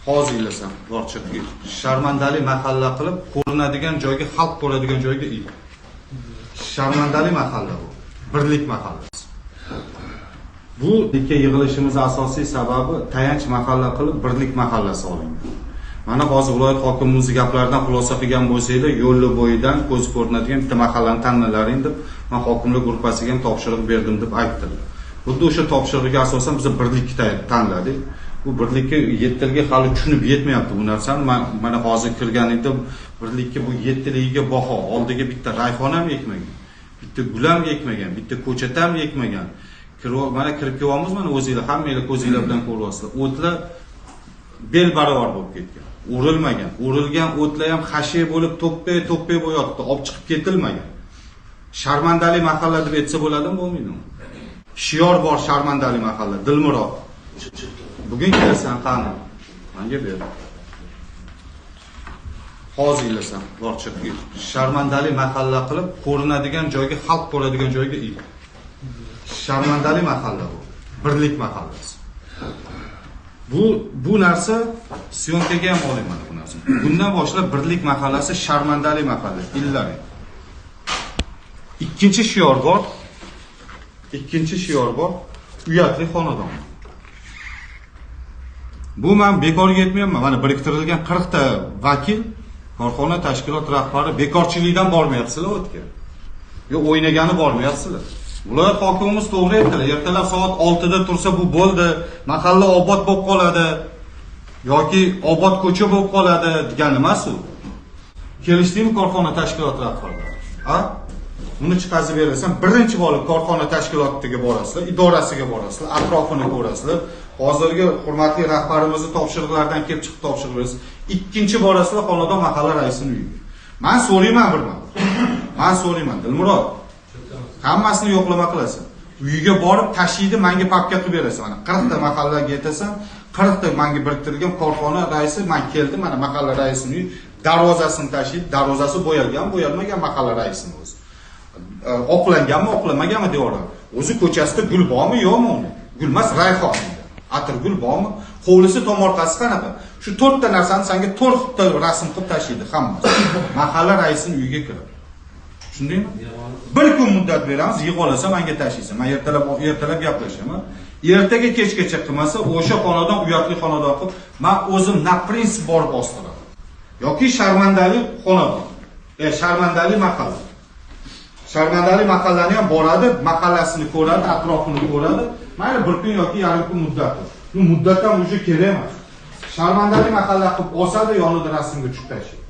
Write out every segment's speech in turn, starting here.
hozirlasam borchiq sharmandali mahalla qilib ko'rinadigan joyga, xalq ko'radigan joyga ip. Sharmandali mahalla bu. Birlik mahallasi. Bu ikki yig'ilishimiz asosiy sababi tayanch mahalla qilib birlik mahallasi olingan. Mana hozir viloyat hokimimiz gaplaridan xulosa qilgan bo'lsanglar, yo'l bo'yidan ko'z ko'rinadigan bitta mahallani tanlalaring deb, men hokimlik guruhiga ham topshiriq berdim deb aytdilar. Xuddi o'sha topshiriqqa asosan biz birlikni tanladik. Bu birlikka 7 yilga hali tushunib yetmayapti bu narsani. Mana hozir kirgan edim, birlikka bu 7 yiliga baho. Oldiga bitta rayhon ham ekmagan, bitta gul ham ekmagan, bitta ko'chat ham ekmagan. Mana kirib kelyapmiz, mana o'zingizlar hammanglar ko'zingizlar bilan ko'ryapsizlar. O'tlar bel barobar bo'lib ketgan. O'rilmagan. O'rilgan o'tlar ham hashiy bo'lib to'ppay bo'yotdi, olib chiqib ketilmagan. Sharmandali mahalla deb aytsa bo'ladimi, bo'lmaydimi? Shiyor bor Sharmandali mahalla, Dilmurod. Bugun kelasan qani? Menga ber. Hozirlasam borchiq Sharmandali mahalla qilib ko'rinadigan joyga, xalq ko'radigan joyga ip. Sharmandali mahalla bu. Birlik mahallasi. Bu narsa syomkaga ham olaman bu narsa. Bundan boshlab birlik mahallasi Sharmandali mahalla illari. Ikkinchi shiyor bor. Uyatli xonadon. Bu men bekorga aytmayapman. Mana biriktirilgan 40 ta vakil, korxona tashkilot rahbari bekorchilikdan bormayapsizlar o'tga. Yo o'ynagani bormayapsizlar. Viloyat hokimimiz to'g'ri aytdilar. Ertalab soat 6 da tursa bu bo'ldi, mahalla obod bo'lib qoladi yoki obod ko'cha bo'lib qoladi degani emas u. Kelishdingmi korxona tashkilot rahbarlari? Ha? Buni chiqazib berasan, birinchi bo'lib korxona tashkilotiga borasizlar, idorasiga borasizlar, atrofini ko'rasizlar. Hozirgi hurmatli rahbarimizni topshiriqlardan kelib chiqib topshiriq berasiz. Ikkinchi borasizlar xonadon mahalla raisining uyiga. Men so'rayman birman. Men so'rayman, Dilmurod. Hammasini yo'qlama qilasan. Uyiga borib tashiydi, menga papka qilib berasan. Mana 40 ta mahallaga yetasan, 40 ta menga biriktirilgan korxona raisi, men keldim, mana mahalla raisining uyi darvozasini tashiydi, darvozasi bo'yalmagan mahalla raisining o'zi. Oqlanganmi, oqlanmaganmi devorlar. O'zi ko'chasida gul bormi, yo'qmi uni? Gulmas rayhon. Atir gul bormi? Hovlisi tomorqasi qanaqa? Shu 4 ta narsani senga 4 ta rasm qilib tashiydi hammasi. Mahalla raisining uyiga kirib. Tushundingmi? Bir kun muddat beramiz, yig'olasa menga tashiysan. Men ertalab gaplashaman. Ertaga kechgacha qilmasa, o'sha xonadon uyatli xonadon qilib, men o'zim na prinsip borib ostiraman. Yoki Sharmandali xonadon. Sharmandali mahalla. Sharmandali mahallani ham boradi, mahallasini ko'radi, atrofini ko'radi. Mayli bir kun yoki yarim kun muddat. Bu muddatdan o'sha kerak emas. Sharmandali mahalla qilib olsada yonida rasmga tushib tashlaydi.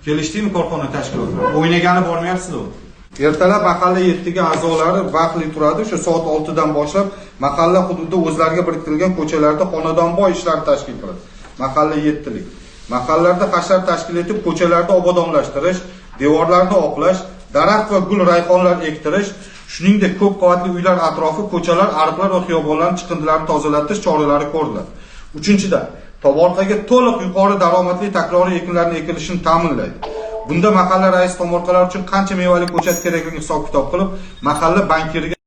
Kelishdingmi korxona tashkiloti? O'ynagani bormayapsizlar. Ertalab mahalla 7 ga a'zolari vaqtli turadi. O'sha soat 6 dan boshlab mahalla hududida o'zlariga biriktirilgan ko'chalarda xonadonboy ishlar tashkil qiladi. Mahalla 7lik. Mahallalarda hashar tashkil etib, ko'chalarda obodonlashtirish, devorlarni oqlash, daraxt va gul rayhonlar ektirish, shuningdek ko'p qavatli uylar atrofi, ko'chalar, ariqlar va xiyobonlarning chiqindilarini tozalatish choralari ko'riladi. 3-dan, tomorqaga to'liq yuqori daromadli takroriy ekinlarning ekilishini ta'minlaydi. Bunda mahalla raisi tomorqalar uchun qancha mevali ko'chat kerakligini hisob-kitob qilib, mahalla bankiriga